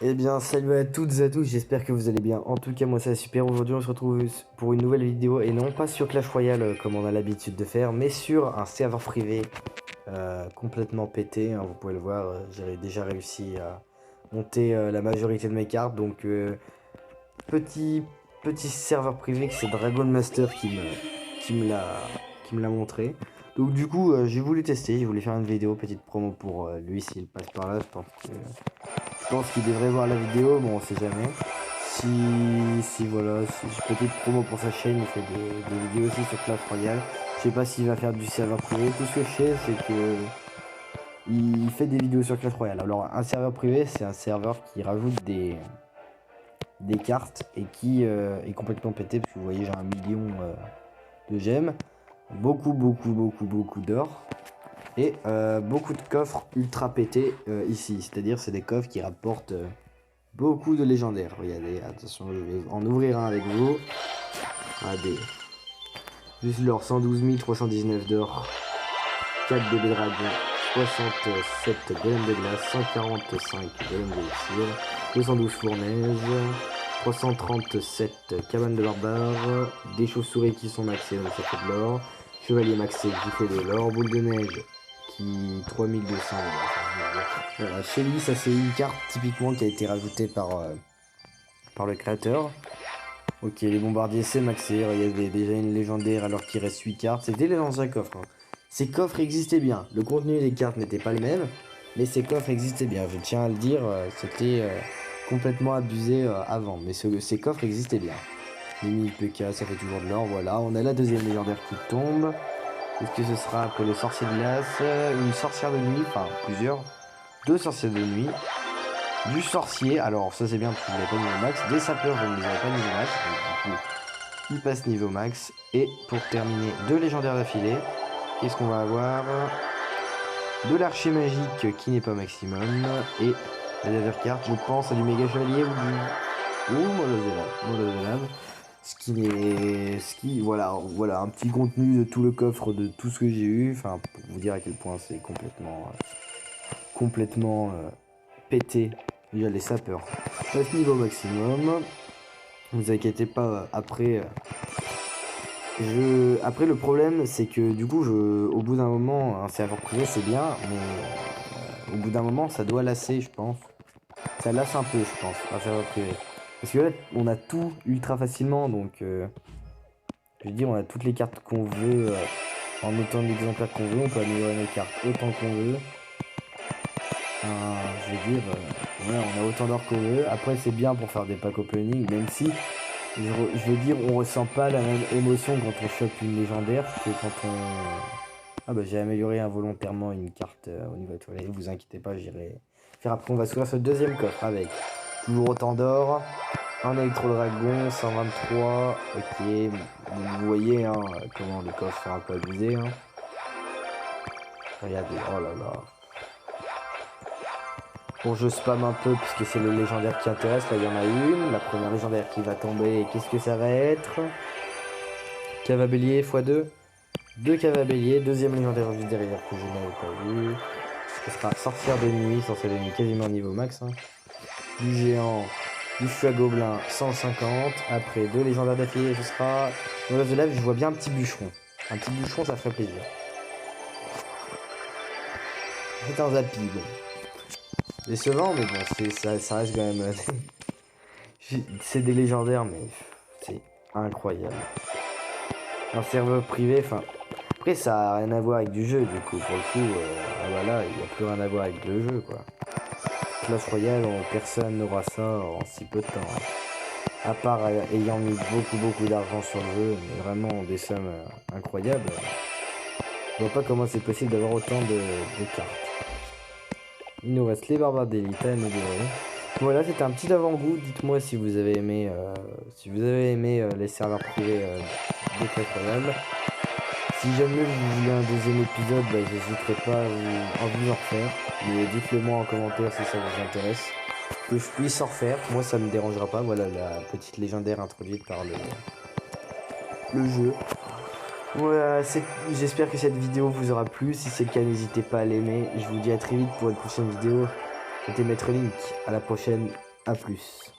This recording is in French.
Eh bien, salut à toutes et à tous, j'espère que vous allez bien. En tout cas, moi ça va super. Aujourd'hui, on se retrouve pour une nouvelle vidéo et non pas sur Clash Royale comme on a l'habitude de faire, mais sur un serveur privé complètement pété, hein. Vous pouvez le voir, j'ai déjà réussi à monter la majorité de mes cartes. Donc, petit, petit serveur privé que c'est Dragon Master qui me l'a qui me l'a montré. Donc, du coup, j'ai voulu tester, j'ai voulu faire une vidéo, petite promo pour lui s'il passe par là. Je pense qu'il devrait voir la vidéo, bon on sait jamais. Si voilà, si j'ai petite promo pour sa chaîne, il fait des vidéos aussi sur Clash Royale. Je sais pas s'il va faire du serveur privé. Tout ce que je sais, c'est que il fait des vidéos sur Clash Royale. Alors un serveur privé, c'est un serveur qui rajoute des cartes et qui est complètement pété parce que vous voyez j'ai 1 million de gemmes, beaucoup d'or et beaucoup de coffres ultra pétés ici. C'est-à-dire c'est des coffres qui rapportent beaucoup de légendaires. Regardez, attention, je vais en ouvrir un avec vous. Regardez. Juste l'or, 112 319 d'or. 4 bébés dragons. 67 golems de glace. 145 golems d'élixir. 212 fournaises. 337 cabanes de barbares. Des chauves-souris qui sont maxées, donc ça fait de l'or. Chevalier maxé qui fait de l'or. Boule de neige qui 3200. Voilà, chez lui, ça c'est une carte typiquement qui a été rajoutée par le créateur. Ok, les bombardiers c'est maxé, il y avait déjà une légendaire alors qu'il reste 8 cartes. C'était les anciens coffres, hein. Ces coffres existaient bien. Le contenu des cartes n'était pas le même, mais ces coffres existaient bien. Je tiens à le dire, c'était complètement abusé avant, mais ces coffres existaient bien. Les 1000 PK, ça fait toujours de l'or, voilà. On a la deuxième légendaire qui tombe. Est-ce que ce sera pour le sorcier de glace, une sorcière de nuit, enfin plusieurs, 2 sorciers de nuit, du sorcier, alors ça c'est bien parce que je l'avais pas niveau max, des sapeurs je ne les avais pas niveau max, donc du coup ils passent niveau max, et pour terminer 2 légendaires d'affilée, qu'est-ce qu'on va avoir? De l'archer magique qui n'est pas maximum, et la dernière carte, je pense à du méga chevalier ou Molozelav, voilà, un petit contenu de tout le coffre de tout ce que j'ai eu, enfin pour vous dire à quel point c'est complètement pété. Déjà les sapeurs. 9 niveau maximum. Vous inquiétez pas, après le problème c'est que du coup au bout d'un moment un serveur privé c'est bien, mais au bout d'un moment ça doit lasser je pense. Ça lasse un peu je pense, un serveur privé. Parce que là on a tout ultra facilement donc je veux dire on a toutes les cartes qu'on veut en autant d'exemplaires qu'on veut, on peut améliorer nos cartes autant qu'on veut. Je veux dire, ouais, on a autant d'or qu'on veut. Après, c'est bien pour faire des packs opening, même si, je veux dire, on ressent pas la même émotion quand on chope une légendaire que quand on... Ah bah j'ai amélioré involontairement une carte au niveau de toilette, vous inquiétez pas, j'irai faire après. On va s'ouvrir ce deuxième coffre avec toujours autant d'or, un électro-dragon, 123, ok, vous voyez hein, comment les coffres sont un peu abusés. Hein. Regardez, oh là là. Bon, je spam un peu puisque c'est le légendaire qui intéresse. Là, il y en a une. La première légendaire qui va tomber. Qu'est-ce que ça va être? Cavabellier x2. 2 cavabelliers. Deuxième légendaire juste derrière que je n'avais pas vu. Ce sera sorcière de nuit. Sorcière de nuit quasiment niveau max. Hein. Du géant. Du feu à gobelin 150. Après 2 légendaires d'affilée. Ce sera... Dans de lave, je vois bien un petit bûcheron. Un petit bûcheron, ça ferait plaisir. C'est un zappy. Bon. Décevant, mais bon, ça reste quand même... c'est des légendaires, mais c'est incroyable. Un serveur privé, enfin... Après, ça a rien à voir avec du jeu, du coup. Pour le coup, ah bah là, il n'y a plus rien à voir avec le jeu, quoi. Clash Royale, personne n'aura ça en si peu de temps. À part ayant mis beaucoup d'argent sur le jeu, mais vraiment des sommes incroyables. Je vois pas comment c'est possible d'avoir autant de cartes. Il nous reste les barbares d'élite à améliorer. Voilà, c'était un petit avant-goût. Dites-moi si vous avez aimé, les serveurs privés de Clash Royale. Si jamais vous voulez un deuxième épisode, bah, j'hésiterai pas à vous en refaire. Mais dites-le moi en commentaire si ça vous intéresse. Que je puisse en refaire. Moi, ça me dérangera pas. Voilà la petite légendaire introduite par le jeu. Voilà, j'espère que cette vidéo vous aura plu. Si c'est le cas, n'hésitez pas à l'aimer. Je vous dis à très vite pour une prochaine vidéo. C'était Maître Link. À la prochaine. À plus.